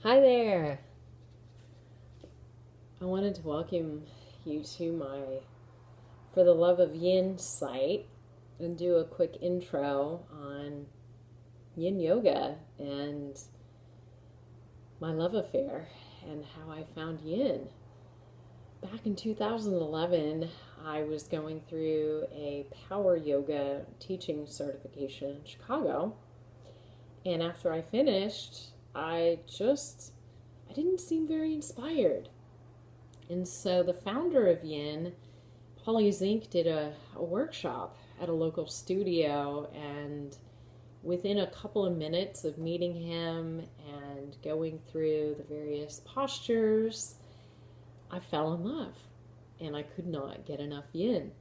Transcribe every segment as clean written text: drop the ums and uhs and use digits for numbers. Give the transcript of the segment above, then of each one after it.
Hi there. I wanted to welcome you to my For the Love of Yin site and do a quick intro on Yin Yoga and my love affair and how I found Yin. Back in 2011, I was going through a power yoga teaching certification in Chicago, and after I finished, I didn't seem very inspired. And so the founder of Yin, Paulie Zink, did a workshop at a local studio, and within a couple of minutes of meeting him and going through the various postures, I fell in love and I could not get enough Yin.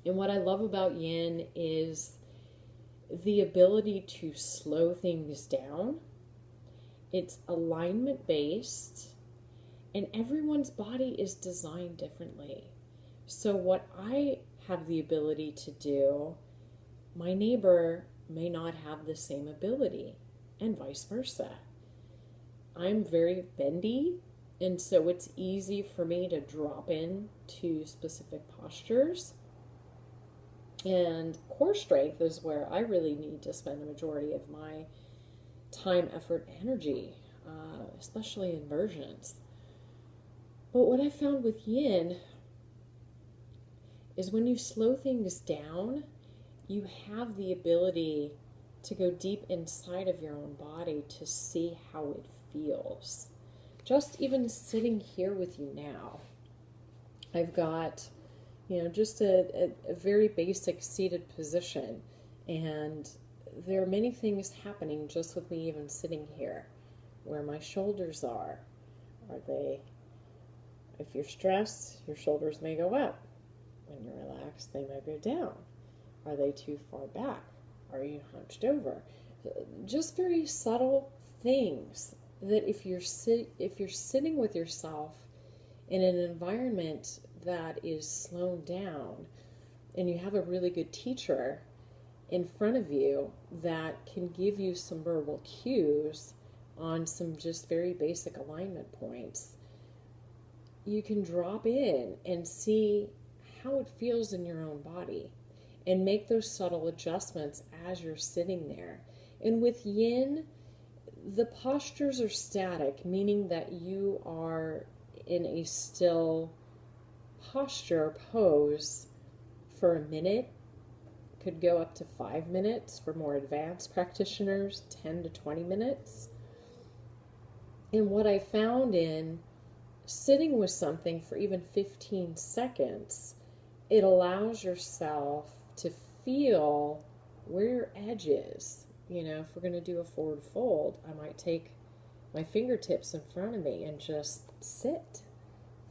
And what I love about Yin is the ability to slow things down. It's alignment based, and everyone's body is designed differently. So, what I have the ability to do, my neighbor may not have the same ability, and vice versa. I'm very bendy, and so it's easy for me to drop in to specific postures. And core strength is where I really need to spend the majority of my time, effort, energy, especially inversions. But what I found with Yin is when you slow things down, you have the ability to go deep inside of your own body to see how it feels. Just even sitting here with you now, I've got, just a very basic seated position, and there are many things happening just with me even sitting here. Where my shoulders are they, if you're stressed, your shoulders may go up. When you're relaxed, they may go down. Are they too far back? Are you hunched over? Just very subtle things that if you're sitting with yourself in an environment that is slowed down, and you have a really good teacher in front of you that can give you some verbal cues on some just very basic alignment points, you can drop in and see how it feels in your own body and make those subtle adjustments as you're sitting there. And with Yin, the postures are static, meaning that you are in a still posture pose for a minute. Could go up to 5 minutes for more advanced practitioners, 10 to 20 minutes. And what I found in sitting with something for even 15 seconds, it allows yourself to feel where your edge is. If we're going to do a forward fold, I might take my fingertips in front of me and just sit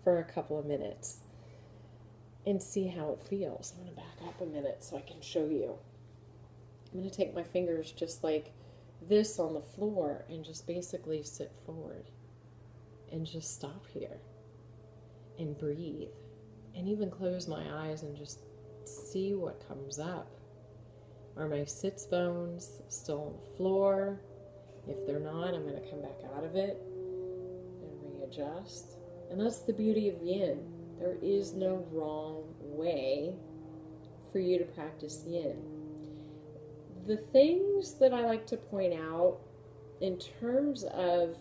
for a couple of minutes and see how it feels. I'm going to back up a minute so I can show you. I'm going to take my fingers just like this on the floor and just basically sit forward and just stop here and breathe and even close my eyes and just see what comes up. Are my sits bones still on the floor? If they're not, I'm going to come back out of it and readjust. And that's the beauty of Yin. There is no wrong way for you to practice Yin. The things that I like to point out in terms of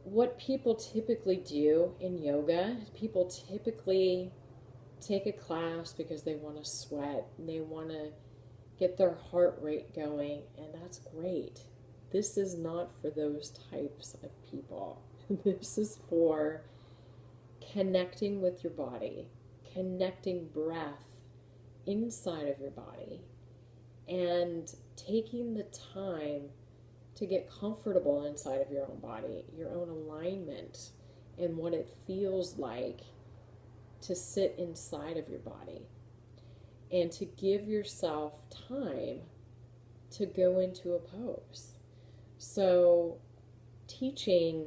what people typically do in yoga, people typically take a class because they want to sweat, and they want to get their heart rate going, and that's great. This is not for those types of people. This is for connecting with your body, connecting breath inside of your body, and taking the time to get comfortable inside of your own body, your own alignment, and what it feels like to sit inside of your body, and to give yourself time to go into a pose. So teaching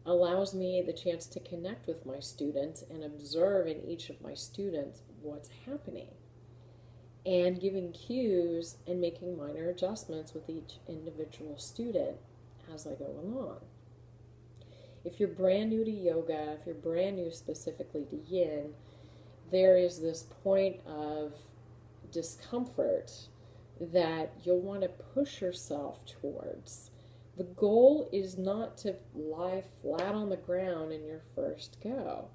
allows me the chance to connect with my students and observe in each of my students what's happening, and giving cues and making minor adjustments with each individual student as I go along. If you're brand new to yoga, if you're brand new specifically to yin, there is this point of discomfort that you'll want to push yourself towards. The goal is not to lie flat on the ground in your first go.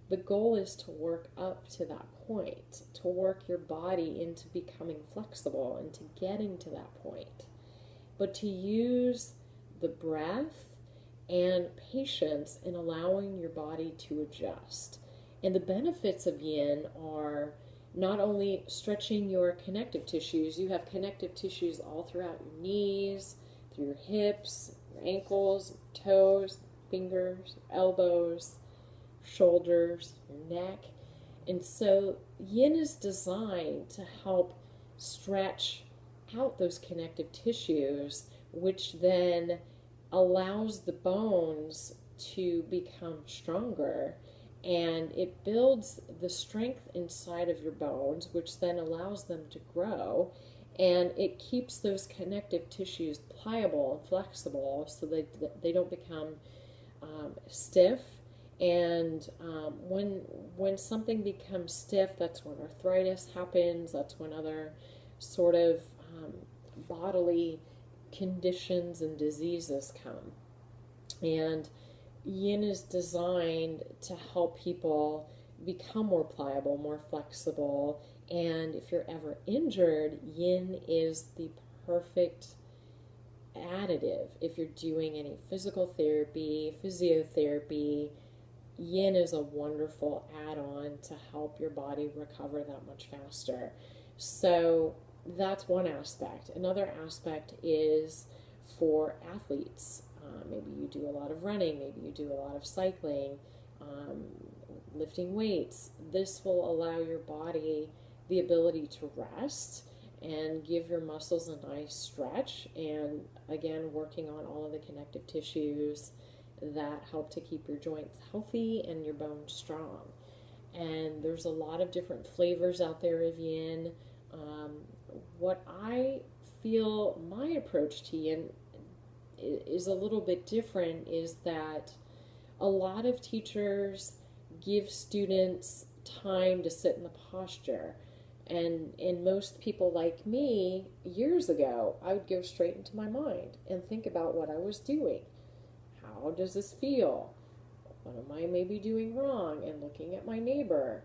The goal is to work up to that point, to work your body into becoming flexible and to getting to that point. But to use the breath and patience in allowing your body to adjust. And the benefits of yin are not only stretching your connective tissues, you have connective tissues all throughout your knees, through your hips, your ankles, toes, fingers, elbows, shoulders, your neck. And so yin is designed to help stretch out those connective tissues, which then allows the bones to become stronger, and it builds the strength inside of your bones, which then allows them to grow, and it keeps those connective tissues pliable and flexible so they don't become stiff. And when something becomes stiff, that's when arthritis happens, that's when other sort of bodily conditions and diseases come. And yin is designed to help people become more pliable, more flexible, and if you're ever injured, yin is the perfect additive. If you're doing any physical therapy, physiotherapy, yin is a wonderful add-on to help your body recover that much faster. So that's one aspect. Another aspect is for athletes. Maybe you do a lot of running, maybe you do a lot of cycling, lifting weights. This will allow your body the ability to rest and give your muscles a nice stretch, and again, working on all of the connective tissues that help to keep your joints healthy and your bones strong. And there's a lot of different flavors out there of yin. What I feel my approach to yin is a little bit different is that a lot of teachers give students time to sit in the posture. And most people like me, years ago, I would go straight into my mind and think about what I was doing. How does this feel? What am I maybe doing wrong? And looking at my neighbor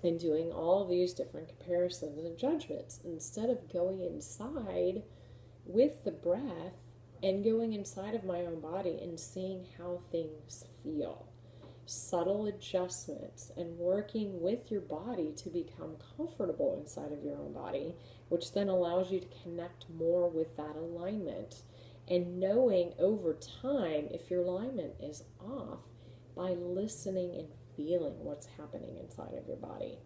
and doing all these different comparisons and judgments instead of going inside with the breath and going inside of my own body and seeing how things feel. Subtle adjustments and working with your body to become comfortable inside of your own body, which then allows you to connect more with that alignment, and knowing over time if your alignment is off by listening and feeling what's happening inside of your body.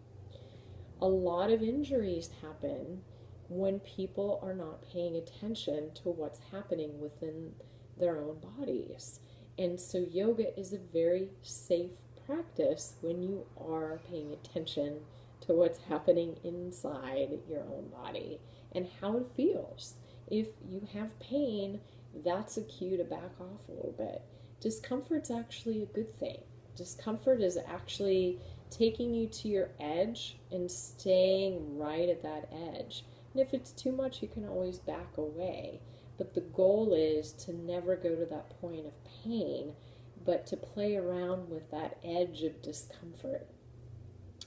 A lot of injuries happen when people are not paying attention to what's happening within their own bodies. And so yoga is a very safe practice when you are paying attention to what's happening inside your own body and how it feels. If you have pain, that's a cue to back off a little bit. Discomfort's actually a good thing. Discomfort is actually taking you to your edge and staying right at that edge. And if it's too much, you can always back away. But the goal is to never go to that point of pain, but to play around with that edge of discomfort.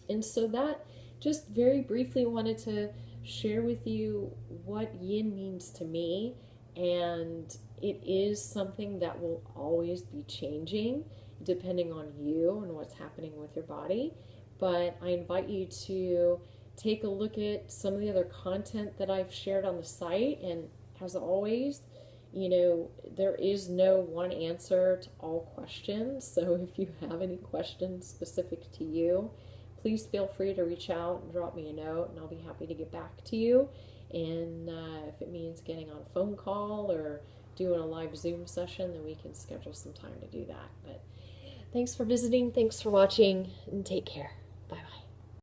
And so that, just very briefly wanted to share with you what yin means to me. And it is something that will always be changing depending on you and what's happening with your body. But I invite you to take a look at some of the other content that I've shared on the site. And as always, you know, there is no one answer to all questions. So if you have any questions specific to you, please feel free to reach out and drop me a note, and I'll be happy to get back to you. And if it means getting on a phone call or doing a live Zoom session, then we can schedule some time to do that. But thanks for visiting, thanks for watching, and take care.